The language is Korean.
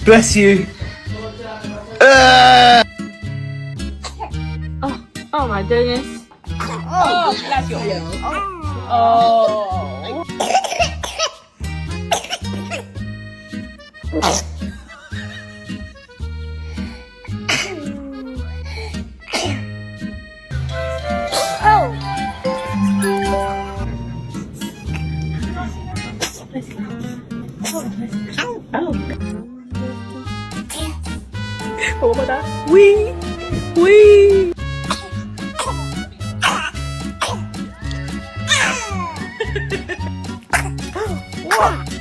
Bless you. Oh my goodness. Oh, bless you. Oh. 뭐보다 위 위. 와.